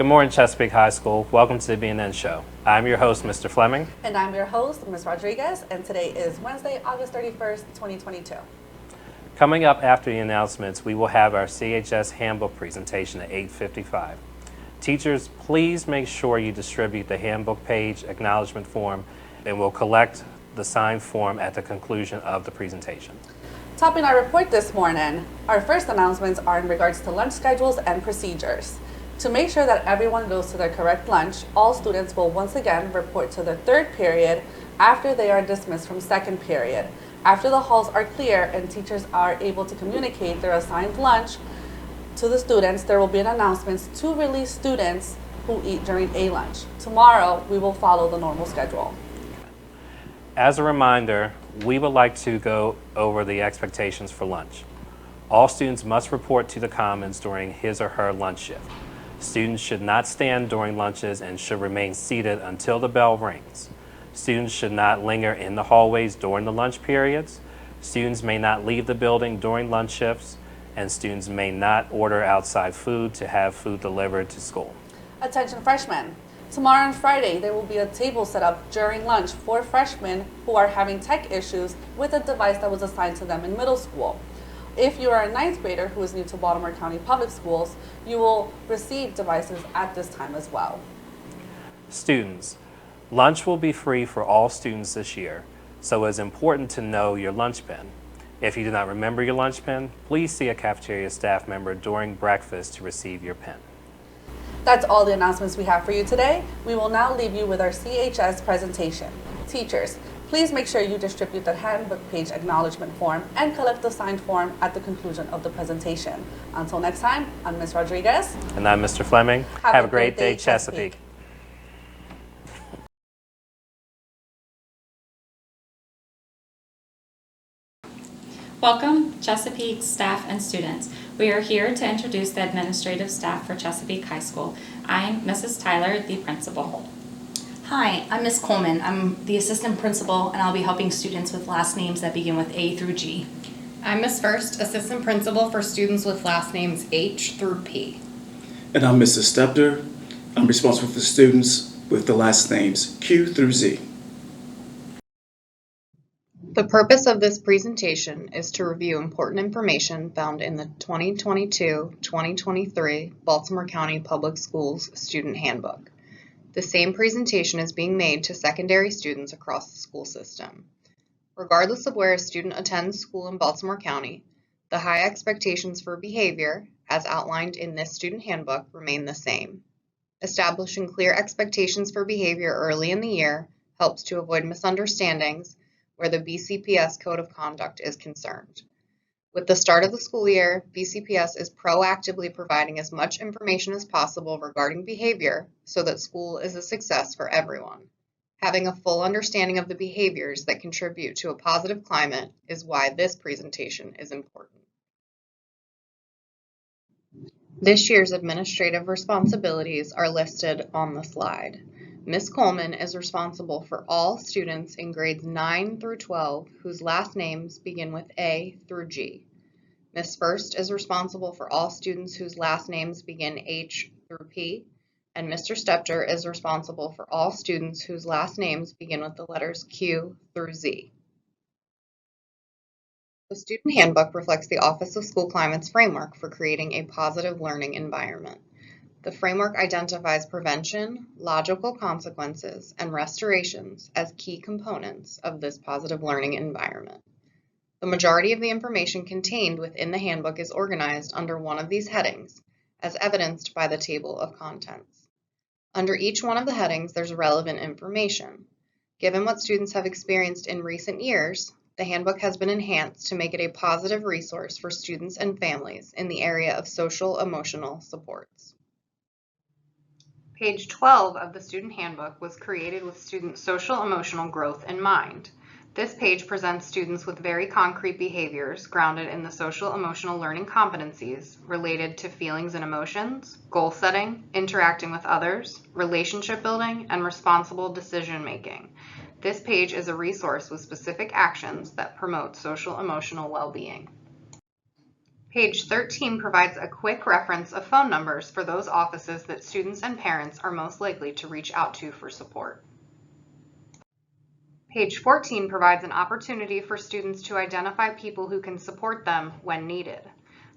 morning, Chesapeake High School. Welcome to the BNN show. I'm your host, Mr. Fleming. And I'm your host, Ms. Rodriguez, and today is Wednesday, August 31st, 2022. Coming up after the announcements, we will have our CHS Handbook presentation at 8:55. Teachers, please make sure you distribute the Handbook page acknowledgement form, and we'll collect the signed form at the conclusion of the presentation. Topping our report this morning, our first announcements are in regards to lunch schedules and procedures. To make sure that everyone goes to their correct lunch, all students will once again report to the third period after they are dismissed from second period. After the halls are clear and teachers are able to communicate their assigned lunch to the students, there will be an announcement to release students who eat during a lunch. Tomorrow, we will follow the normal schedule. As a reminder, we would like to go over the expectations for lunch. All students must report to the Commons during his or her lunch shift. Students should not stand during lunches and should remain seated until the bell rings. Students should not linger in the hallways during the lunch periods. Students may not leave the building during lunch shifts, and students may not order outside food to have food delivered to school. Attention freshmen. Tomorrow and Friday, there will be a table set up during lunch for freshmen who are having tech issues with a device that was assigned to them in middle school. If you are a ninth grader who is new to Baltimore County Public Schools, you will receive devices at this time as well. Students, lunch will be free for all students this year, so it is important to know your lunch bin. If you do not remember your lunch bin, please see a cafeteria staff member during breakfast to receive your pin. That's all the announcements we have for you today. We will now leave you with our CHS presentation. Teachers, please make sure you distribute the handbook page acknowledgement form and collect the signed form at the conclusion of the presentation. Until next time, I'm Ms. Rodriguez. And I'm Mr. Fleming. Have a great day, Chesapeake. Welcome, Chesapeake staff and students. We are here to introduce the administrative staff for Chesapeake High School. I'm Mrs. Tyler, the principal. Hi, I'm Ms. Coleman. I'm the assistant principal, and I'll be helping students with last names that begin with A through G. I'm Ms. First, assistant principal for students with last names H through P. And I'm Mrs. Stepter. I'm responsible for students with the last names Q through Z. The purpose of this presentation is to review important information found in the 2022-2023 Baltimore County Public Schools Student Handbook. The same presentation is being made to secondary students across the school system. Regardless of where a student attends school in Baltimore County, the high expectations for behavior, as outlined in this student handbook, remain the same. Establishing clear expectations for behavior early in the year helps to avoid misunderstandings where the BCPS Code of Conduct is concerned. With the start of the school year, BCPS is proactively providing as much information as possible regarding behavior so that school is a success for everyone. Having a full understanding of the behaviors that contribute to a positive climate is why this presentation is important. This year's administrative responsibilities are listed on the slide. Ms. Coleman is responsible for all students in grades 9 through 12 whose last names begin with A through G. Ms. First is responsible for all students whose last names begin H through P, and Mr. Stepter is responsible for all students whose last names begin with the letters Q through Z. The student handbook reflects the Office of School Climate's framework for creating a positive learning environment. The framework identifies prevention, logical consequences, and restorations as key components of this positive learning environment. The majority of the information contained within the handbook is organized under one of these headings, as evidenced by the table of contents. Under each one of the headings, there's relevant information. Given what students have experienced in recent years, the handbook has been enhanced to make it a positive resource for students and families in the area of social-emotional supports. Page 12 of the student handbook was created with student social-emotional growth in mind. This page presents students with very concrete behaviors grounded in the social-emotional learning competencies related to feelings and emotions, goal setting, interacting with others, relationship building, and responsible decision making. This page is a resource with specific actions that promote social-emotional well-being. Page 13 provides a quick reference of phone numbers for those offices that students and parents are most likely to reach out to for support. Page 14 provides an opportunity for students to identify people who can support them when needed.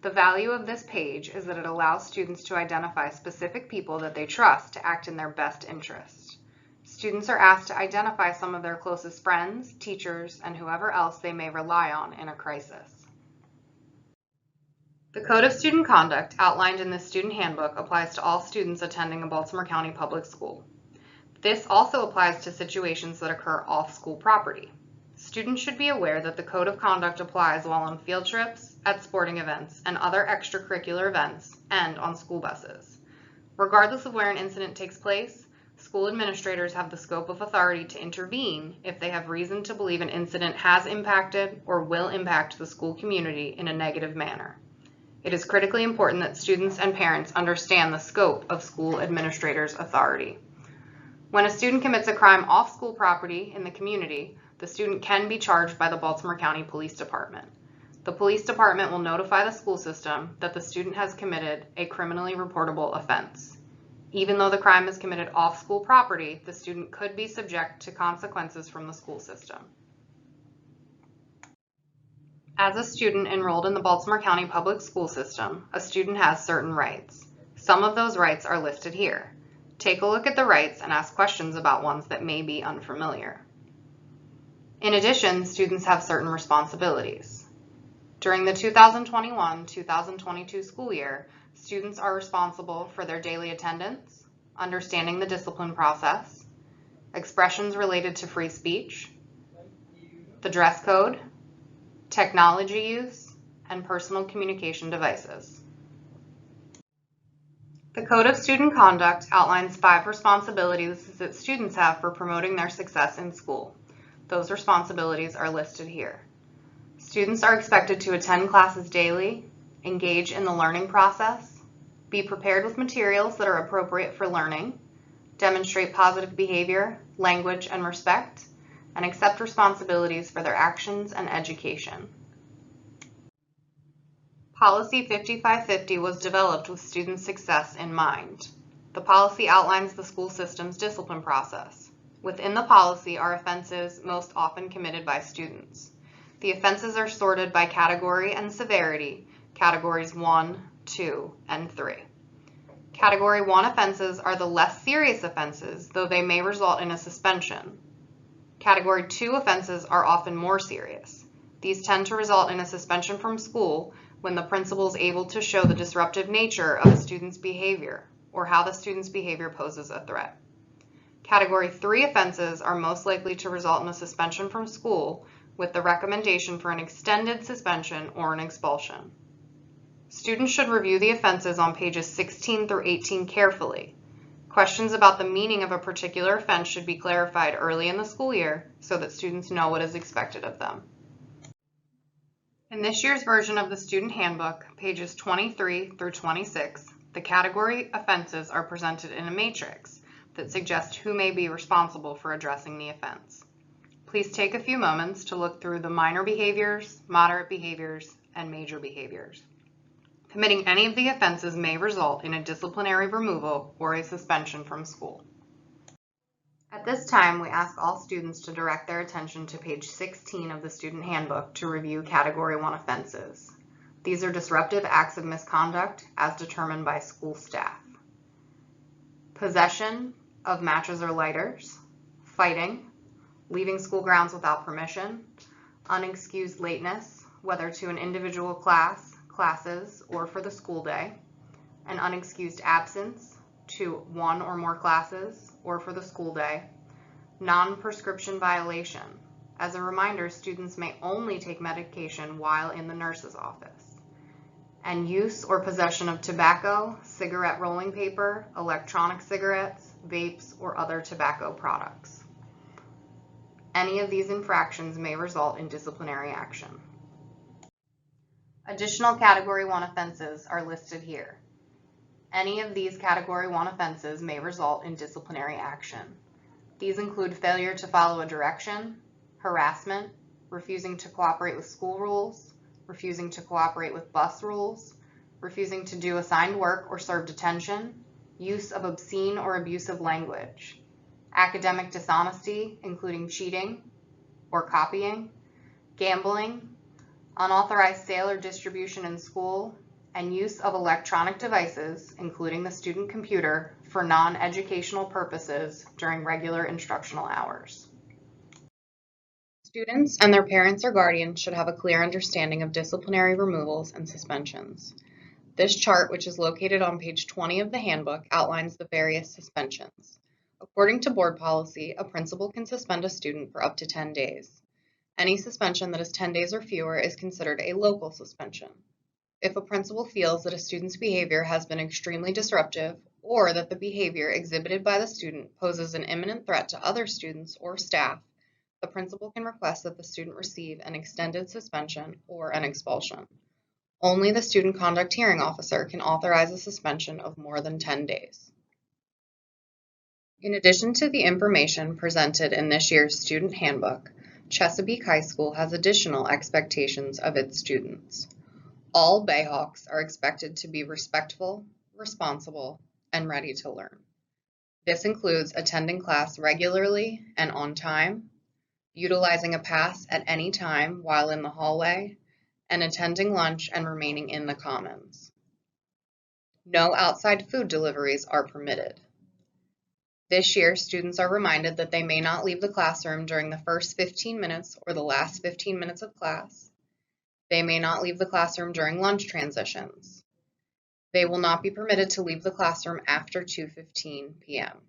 The value of this page is that it allows students to identify specific people that they trust to act in their best interest. Students are asked to identify some of their closest friends, teachers, and whoever else they may rely on in a crisis. The Code of Student Conduct outlined in this student handbook applies to all students attending a Baltimore County public school. This also applies to situations that occur off school property. Students should be aware that the Code of Conduct applies while on field trips, at sporting events, and other extracurricular events, and on school buses. Regardless of where an incident takes place, school administrators have the scope of authority to intervene if they have reason to believe an incident has impacted or will impact the school community in a negative manner. It is critically important that students and parents understand the scope of school administrators' authority. When a student commits a crime off school property in the community, the student can be charged by the Baltimore County Police Department. The police department will notify the school system that the student has committed a criminally reportable offense. Even though the crime is committed off school property, the student could be subject to consequences from the school system. As a student enrolled in the Baltimore County Public School System, a student has certain rights. Some of those rights are listed here. Take a look at the rights and ask questions about ones that may be unfamiliar. In addition, students have certain responsibilities. During the 2021-2022 school year, students are responsible for their daily attendance, understanding the discipline process, expressions related to free speech, the dress code, technology use, and personal communication devices. The Code of Student Conduct outlines 5 responsibilities that students have for promoting their success in school. Those responsibilities are listed here. Students are expected to attend classes daily, engage in the learning process, be prepared with materials that are appropriate for learning, demonstrate positive behavior, language, and respect, and accept responsibilities for their actions and education. Policy 5550 was developed with student success in mind. The policy outlines the school system's discipline process. Within the policy are offenses most often committed by students. The offenses are sorted by category and severity, categories 1, 2, and 3. Category 1 offenses are the less serious offenses, though they may result in a suspension. Category 2 offenses are often more serious. These tend to result in a suspension from school when the principal is able to show the disruptive nature of a student's behavior or how the student's behavior poses a threat. Category 3 offenses are most likely to result in a suspension from school with the recommendation for an extended suspension or an expulsion. Students should review the offenses on pages 16 through 18 carefully. Questions about the meaning of a particular offense should be clarified early in the school year so that students know what is expected of them. In this year's version of the Student Handbook, pages 23 through 26, the category offenses are presented in a matrix that suggests who may be responsible for addressing the offense. Please take a few moments to look through the minor behaviors, moderate behaviors, and major behaviors. Committing any of the offenses may result in a disciplinary removal or a suspension from school. At this time, we ask all students to direct their attention to page 16 of the Student Handbook to review Category 1 offenses. These are disruptive acts of misconduct as determined by school staff. Possession of matches or lighters, fighting, leaving school grounds without permission, unexcused lateness, whether to an individual class, classes, or for the school day, an unexcused absence to one or more classes or for the school day, non-prescription violation. As a reminder, students may only take medication while in the nurse's office, and use or possession of tobacco, cigarette rolling paper, electronic cigarettes, vapes, or other tobacco products. Any of these infractions may result in disciplinary action. Additional Category 1 offenses are listed here. Any of these Category 1 offenses may result in disciplinary action. These include failure to follow a direction, harassment, refusing to cooperate with school rules, refusing to cooperate with bus rules, refusing to do assigned work or serve detention, use of obscene or abusive language, academic dishonesty, including cheating or copying, gambling, unauthorized sale or distribution in school, and use of electronic devices, including the student computer, for non-educational purposes during regular instructional hours. Students and their parents or guardians should have a clear understanding of disciplinary removals and suspensions. This chart, which is located on page 20 of the handbook, outlines the various suspensions. According to board policy, a principal can suspend a student for up to 10 days. Any suspension that is 10 days or fewer is considered a local suspension. If a principal feels that a student's behavior has been extremely disruptive or that the behavior exhibited by the student poses an imminent threat to other students or staff, the principal can request that the student receive an extended suspension or an expulsion. Only the student conduct hearing officer can authorize a suspension of more than 10 days. In addition to the information presented in this year's student handbook, Chesapeake High School has additional expectations of its students. All Bayhawks are expected to be respectful, responsible, and ready to learn. This includes attending class regularly and on time, utilizing a pass at any time while in the hallway, and attending lunch and remaining in the commons. No outside food deliveries are permitted. This year, students are reminded that they may not leave the classroom during the first 15 minutes or the last 15 minutes of class. They may not leave the classroom during lunch transitions. They will not be permitted to leave the classroom after 2:15 p.m.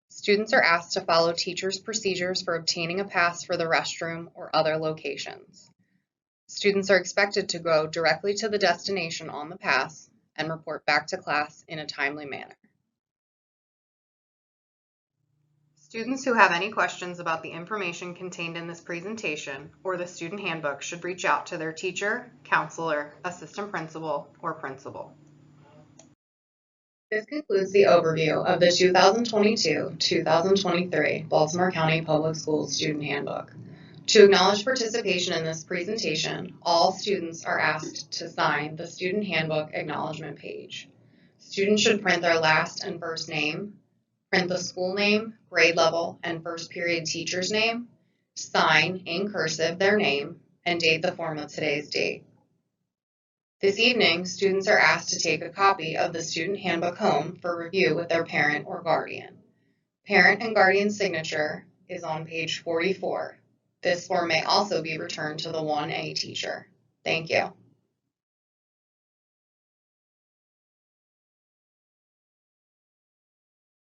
Students are asked to follow teachers' procedures for obtaining a pass for the restroom or other locations. Students are expected to go directly to the destination on the pass and report back to class in a timely manner. Students who have any questions about the information contained in this presentation or the student handbook should reach out to their teacher, counselor, assistant principal, or principal. This concludes the overview of the 2022-2023 Baltimore County Public Schools Student Handbook. To acknowledge participation in this presentation, all students are asked to sign the Student Handbook Acknowledgement page. Students should print their last and first name, print the school name, grade level, and first period teacher's name, sign in cursive their name, and date the form of today's date. This evening, students are asked to take a copy of the student handbook home for review with their parent or guardian. Parent and guardian signature is on page 44. This form may also be returned to the 1A teacher. Thank you.